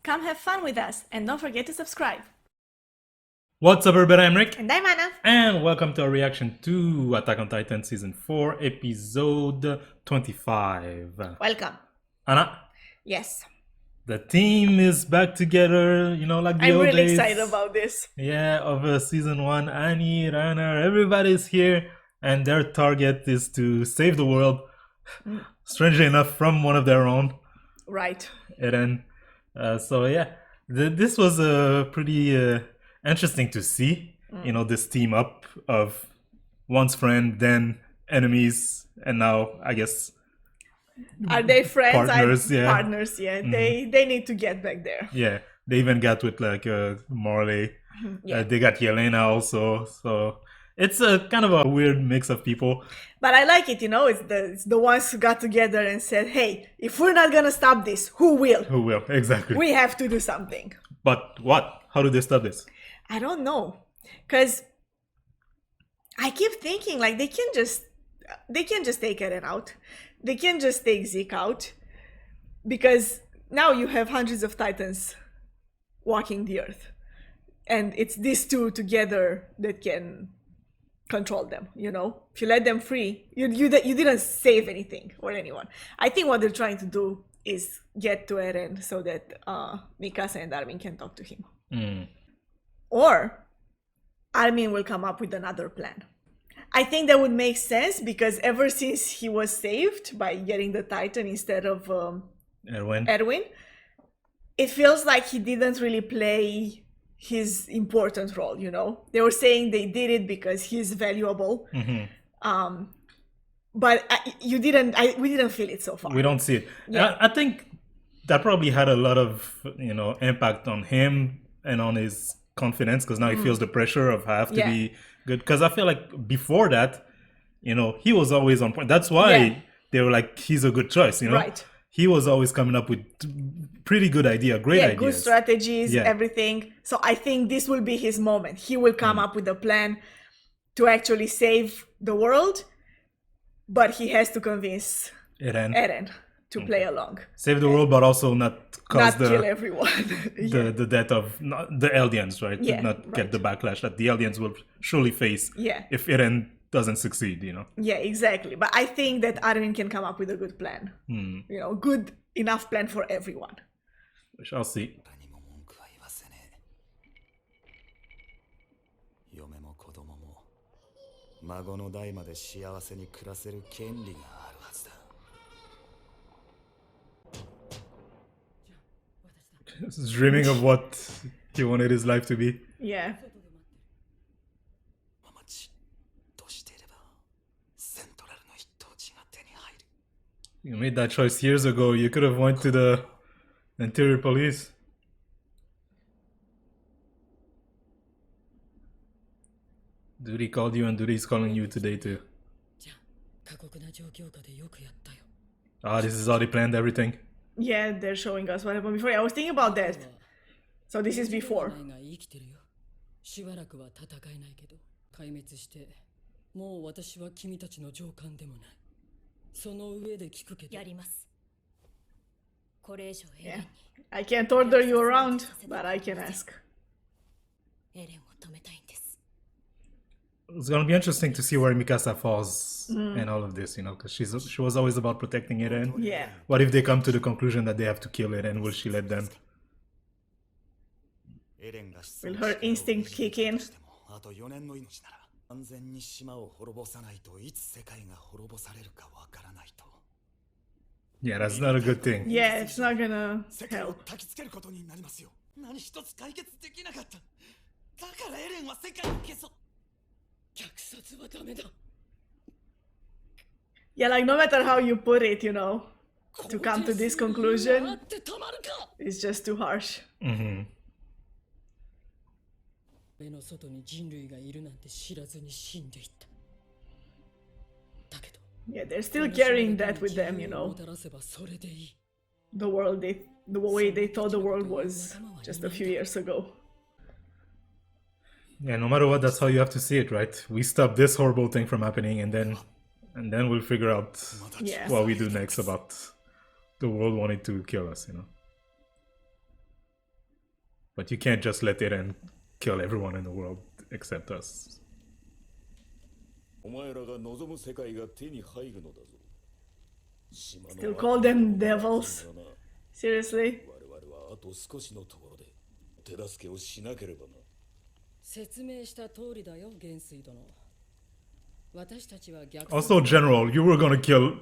Come have fun with us and don't forget to subscribe. What's up, everybody? I'm Rick. And I'm Anna. And welcome to our reaction to Attack on Titan Season 4, Episode 25. Welcome. Anna, Yes. the team is back together, like the I'm old really days. excited about this. Yeah, of Season 1. Annie, Rainer, everybody's here. And their target is to save the world. Strangely enough, from one of their own. Right. Eren. This was pretty interesting to see. This team up of once friend, then enemies, and now I guess Are they friends? Partners, yeah. Partners, yeah. They need to get back there. yeah, they even got with like Morley. Yeah. They got Yelena also. So it's a kind of a weird mix of people. But I like it, it's the ones who got together and said, hey, if we're not gonna stop this, who will? Who will exactly? We have to do something. But what? How do they stop this? I don't know. Because I keep thinking like they can just take Eren out. They can just take Zeke out. Because now you have hundreds of Titans walking the earth. And it's these two together that can control them, If you let them free, you didn't save anything or anyone. I think what they're trying to do is get to Eren so that Mikasa and Armin can talk to him. Or Armin will come up with another plan. I think that would make sense because ever since he was saved by getting the Titan instead of Erwin, it feels like he didn't really play his important role, They were saying they did it because he's valuable. But we didn't feel it so far. We don't see it. Yeah. I think that probably had a lot of, impact on him and on his confidence because now he feels the pressure of have to be good. Because I feel like before that, he was always on point. That's why they were like, he's a good choice, Right. He was always coming up with pretty good great ideas. Good strategies, everything. So I think this will be his moment. He will come up with a plan to actually save the world, but he has to convince Eren to play along. Save the world, but also not cause kill everyone. the death of the Eldians, right? Yeah, to not get the backlash that the Eldians will surely face if Eren doesn't succeed, Yeah, exactly. But I think that Armin can come up with a good plan. Good enough plan for everyone. We shall see. 孫の代まで幸せに暮らせる権利があるはずだ。 Dreaming of what he wanted his life to be. Yeah. You made that choice years ago. You could have went to the interior police. Duty called you and Duty's calling you today too. This is how they planned everything. Yeah, they're showing us what happened before. I was thinking about that. So this is before. Yeah. I can't order you around, but I can ask. It's gonna be interesting to see where Mikasa falls in all of this, because she was always about protecting Eren. Yeah. What if they come to the conclusion that they have to kill Eren? Will she let them? Will her instinct kick in? Yeah, that's not a good thing. Yeah, it's not gonna help. Yeah, like no matter how you put it, to come to this conclusion, it's just too harsh. Yeah, they're still carrying that with them, The way they thought the world was just a few years ago. Yeah, no matter what, that's how you have to see it, right? We stop this horrible thing from happening, and then we'll figure out what we do next about the world wanting to kill us, But you can't just let Eren kill everyone in the world except us. お前らが望む世界が手に入るのだぞ。 Still call them devils. Seriously? 我々はあと少しのところで手助けをしなければな。説明した通りだよ、元帥殿。私たちは逆 Also, General, you were gonna kill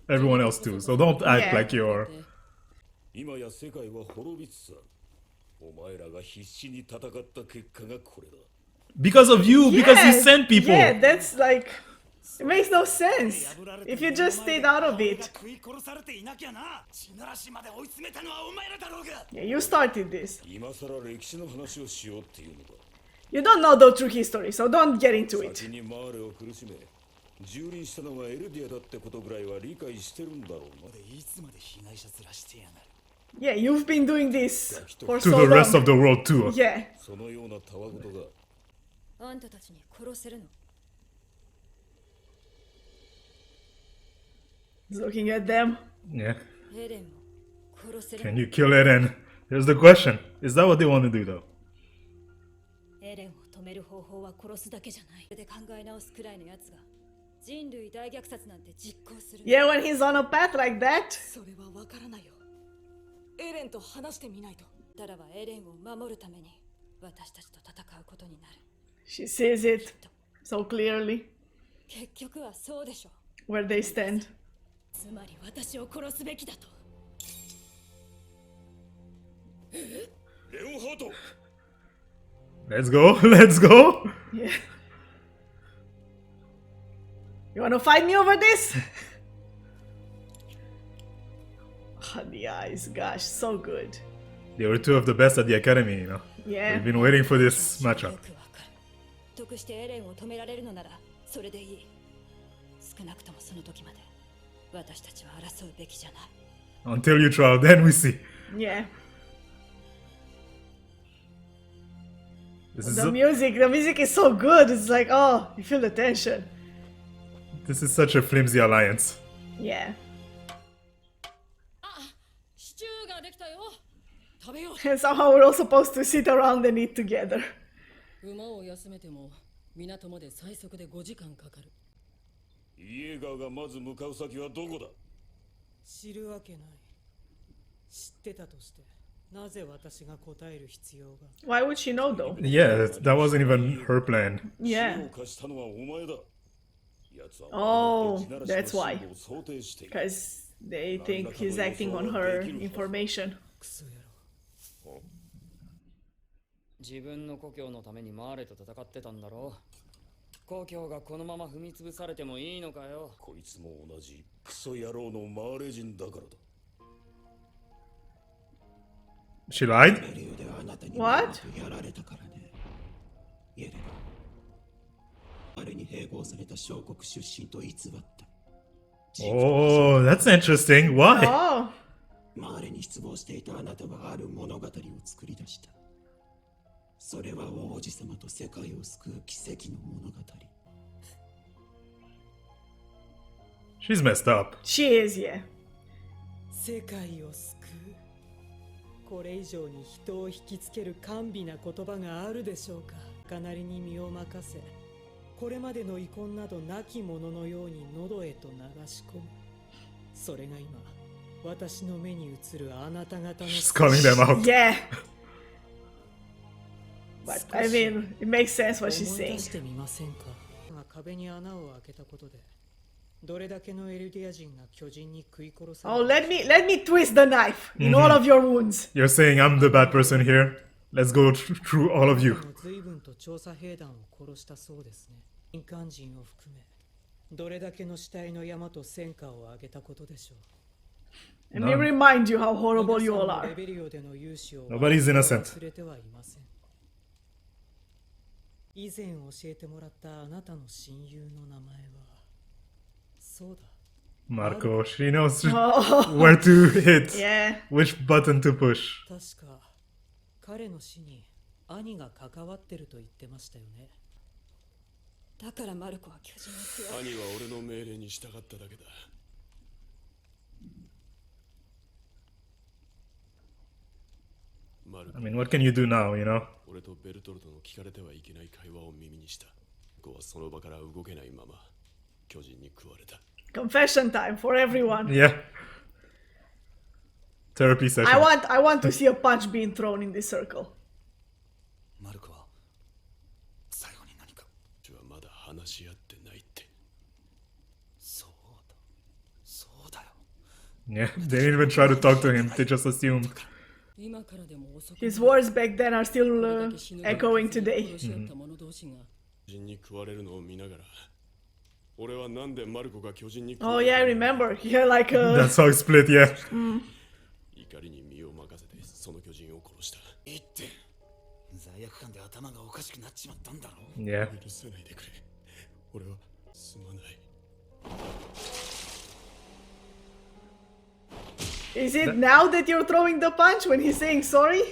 everyone else too, so don't act Yeah. like you're. 今や世界は滅びつつある。お前らが必死に戦った結果がこれだ。 Because of you, because you Yes, sent people. Yeah, that's like it makes no sense if you just stayed out of it. 食い殺されていなきゃな。地ならしまで追い詰めたのはお前らだろうが。 Yeah, you started this. 今さら歴史の話をしようっていうのだ。 You don't know the true history, so don't get into 先 it. にマーレを苦しめ、蹂躙したのがエルディアだってことぐらいは理解してるんだろうな。いつまで被害者面してやがる。 Yeah, you've been doing this for To so the rest of long. the world too. Yeah. そのようなたわごとがあんたたちに殺せるの？ He's looking at them. Yeah. エレンを殺せる Can の？ you kill Eren? Here's the question. Is that what they want to do though? エレンを止める方法は殺すだけじゃない。で考え直すくらいのやつが人類大虐殺なんて実行する。 Yeah, when he's on a path like that. それはわからないよ。エレンと話してみないと。タラはエレンを守るために私たちと戦うことになる。 She says it so clearly 結局はそうでしょ。 where they stand. つまり私を殺すべきだと。レオンハート Let's go. Let's go. Yeah. You wanna fight me over this? Oh, the eyes, gosh, so good. They were two of the best at the academy, you know. Yeah. We've been waiting for this matchup. よくわかる。得してエレンを止められるのならそれでいい。少なくともその時まで私たちは争うべきじゃない。 Until you try, then we see. Yeah. This is The music is so good. It's like, oh, you feel the tension. this is such a flimsy alliance. Yeah. シチューができたよ。食べよ And somehow we're all supposed to sit around and eat together. う。馬を休めても港まで最速で5時間かかる。イエーガーがまず向かう先はどこだ。知るわけない。知ってたとして、なぜ私が答える必要が。 Why would she know though? Yeah, that wasn't even her plan. 死 Yeah. を貸したのはお前だ。奴は Oh, 地ならしの that's why. 死を想定している。 Because they think he's acting on her information. クソ野郎。自分の故郷のためにマーレと戦ってたんだろう。故郷がこのまま踏み潰されてもいいのかよ。こいつも同じクソ野郎のマーレ人だからだ。 She lied? What? やられたからね。イエレン。あれに併合された小国出身と偽った。 Oh, that's interesting. Why? Oh. マーレに失望していたあなたはある物語を作り出した。それは王子様と世界を救う奇跡の物語。 She's messed up. She is, yeah. 世界を救う。これ以上に人を引きつける甘美な言葉があるでしょうか。かなりに身を任せ、これまでの遺恨などなきもののように喉へと流し込む。それが今、私の目に映るあなた方の。 She's calling them out. Yeah. But I mean, it makes sense what she's 思い saying. 出してみませんか。壁に穴を開けたことで、どれだけのエルディア人が巨人に食い殺され Oh, let me twist the knife in all of your wounds. You're saying I'm the bad person here? Let's go through all of you. 随分と調査兵団を殺したそうですね。民間人を含め、どれだけの死体の山と戦果を上げたことでしょう。 Let me remind you how horrible you all 皆さんの are. レベリオでの勇姿を Nobody's innocent. 忘れてはいません。以前教えてもらったあなたの親友の名前は、そうだ。 Marco, she knows Oh, where to hit, yeah. which button to push. 確か彼の死に兄が関わってると言ってましたよね。だからマルコは巨人に加え。兄は俺の命令に従っただけだ。I mean, what can you do now, you know? 俺とベルトルトの聞かれてはいけない会話を耳にした。ゴはその場から動けないまま巨人に食われた。 Confession time for everyone. Yeah. Therapy session. I want to see a punch being thrown in this circle. マルコは最後に何か。うちはまだ話し合ってないって。そうだよ。 Yeah, they didn't even try to talk to him. They just assumed. 今からでも遅く His words back then are still echoing today. 殺し合った者同士が巨人に食われるのを見ながら、俺はなんでマルコが巨人に食わ Oh れ yeah, た I remember. He had like a That's how it split, yeah. 怒りに身を任せてその巨人を殺した。いいって罪悪感で頭がおかしくなっちまったんだろ。 Yeah. 許さないでくれ。俺はすまない。 Is it now that you're throwing the punch when he's saying sorry?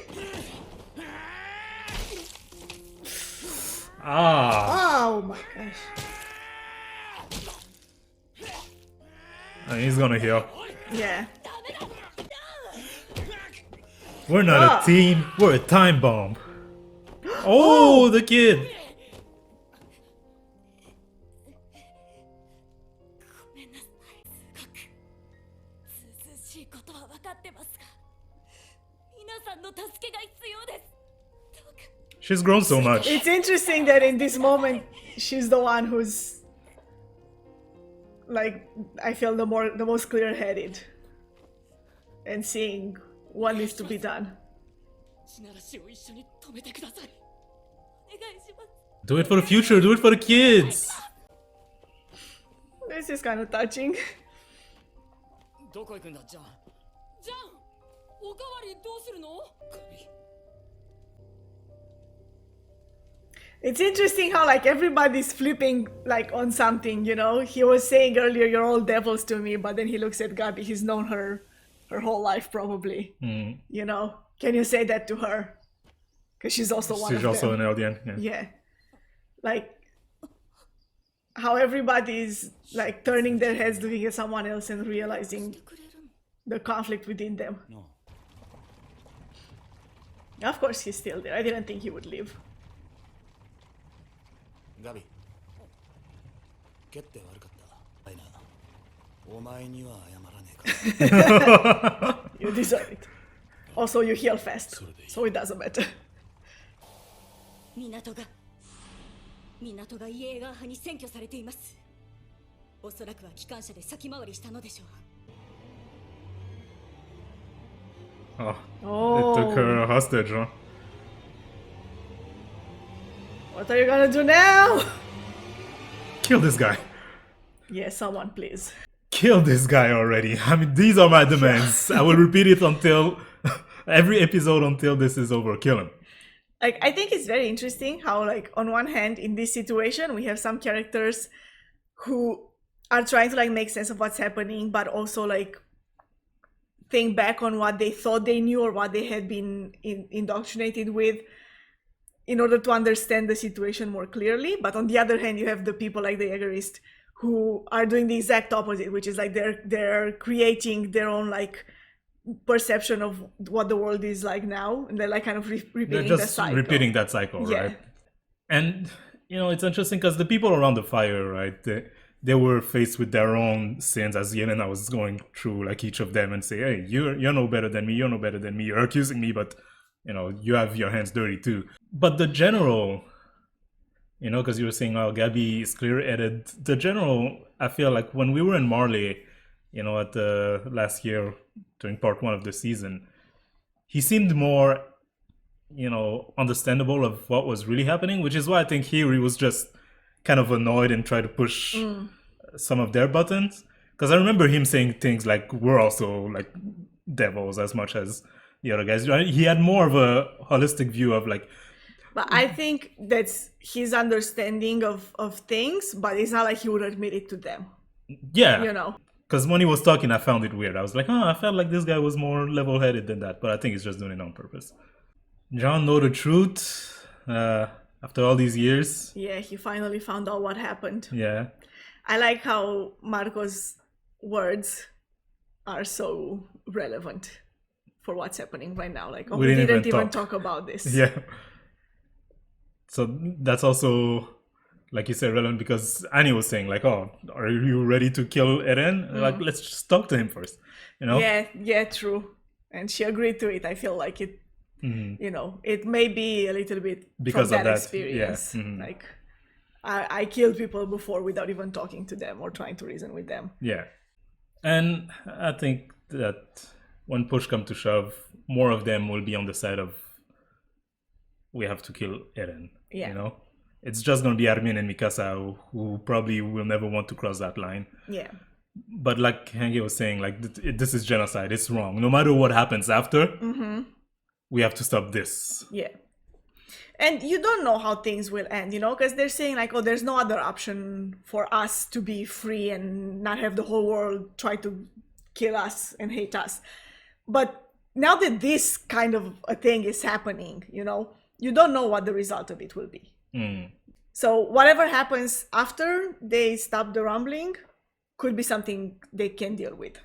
Ah, Oh my gosh. I mean, he's gonna heal. Yeah. We're not a team, we're a time bomb. Oh, the kid. ごめんなさい。ずうずうしいことは分かってますが、皆さんの助けが必要です。どうか She's grown so much. It's interesting that in this moment she's the one who's like I feel the most clear-headed and seeing what needs to be done. 地ならしを一緒に止めてください。お願いします。 Do it for the future, do it for the kids. This is kind of touching. どこ行くんだジャン。ジャン、おかわりどうするの？ It's interesting how like everybody's flipping like on something, you know? He was saying earlier, "You're all devils to me," but then he looks at Gabi. He's known her whole life, probably. You know? Can you say that to her? Because she's also one She's of also them. an Eldian. Yeah. Yeah. Like how everybody's like turning their heads looking at someone else and realizing the conflict within them. No. Of course he's still there. I didn't think he would leave. ガビ蹴って悪かったアイナお前には謝らねえか You deserve it. Also, you heal fast, so it doesn't matter. 港がイエーガー派に占拠されています。おそらくは機関車で先回りしたのでしょう。 Oh. It took her hostage, huh? What are you gonna do now? Kill this guy. Yeah, someone please. Kill this guy already. I mean, these are my demands. I will repeat it until every episode until this is over. Kill him. Like, I think it's very interesting how, like, on one hand, in this situation, we have some characters who are trying to, like, make sense of what's happening, but also, like, think back on what they thought they knew or what they had been indoctrinated with in order to understand the situation more clearly. But on the other hand, you have the people like the Jägerist who are doing the exact opposite, which is like they're creating their own like perception of what the world is like now, and they're like kind of repeating They're that just cycle. repeating that cycle, Yeah. right? And you know, it's interesting because the people around the fire, right? They were faced with their own sins as Yelena was going through, like each of them, and say, "Hey, you're no better than me. You're no better than me. You're accusing me, but you know, you have your hands dirty too." But the general, you know, because you were saying, "Oh, Gabi is clear-headed." The general, I feel like when we were in Marley, you know, at the last year during part 1 of the season, he seemed more, you know, understandable of what was really happening, which is why I think Hiri was just kind of annoyed and tried to push some of their buttons. Because I remember him saying things like, "We're also like devils as much as the other guys." He had more of a holistic view of like, But I think that's his understanding of things, but it's not like he would admit it to them, yeah, you know? because when he was talking, I found it weird. I was like, oh, I felt like this guy was more level-headed than that, but I think he's just doing it on purpose. John know the truth after all these years. Yeah, he finally found out what happened. Yeah. I like how Marco's words are so relevant for what's happening right now. Like, oh, We we didn't didn't even even talk. talk about this. Yeah. So that's also, like you said, relevant because Annie was saying, like, oh, are you ready to kill Eren? Like, let's just talk to him first, you know? Yeah, true. And she agreed to it. I feel like it, you know, it may be a little bit Because from of that that, experience. yeah. Like, I killed people before without even talking to them or trying to reason with them. Yeah. And I think that when push comes to shove, more of them will be on the side of we have to kill Eren. Yeah. You know? It's just going to be Armin and Mikasa who probably will never want to cross that line. Yeah. But like Henge was saying, like, this is genocide. It's wrong. No matter what happens after, we have to stop this. Yeah. And you don't know how things will end, you know, because they're saying like, oh, there's no other option for us to be free and not have the whole world try to kill us and hate us. But now that this kind of a thing is happening, you know, you don't know what the result of it will be. So whatever happens after they stop the rumbling could be something they can deal with.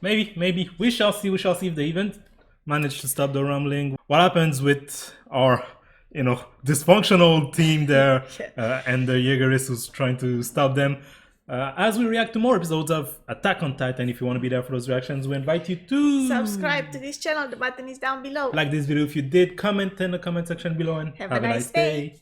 Maybe. We shall see if they even manage to stop the rumbling. What happens with our, you know, dysfunctional team there and the Jägeris who's trying to stop them. As we react to more episodes of Attack on Titan, if you want to be there for those reactions, we invite you to Subscribe to this channel. The button is down below. like this video if you did, comment in the comment section below, and Have a nice day.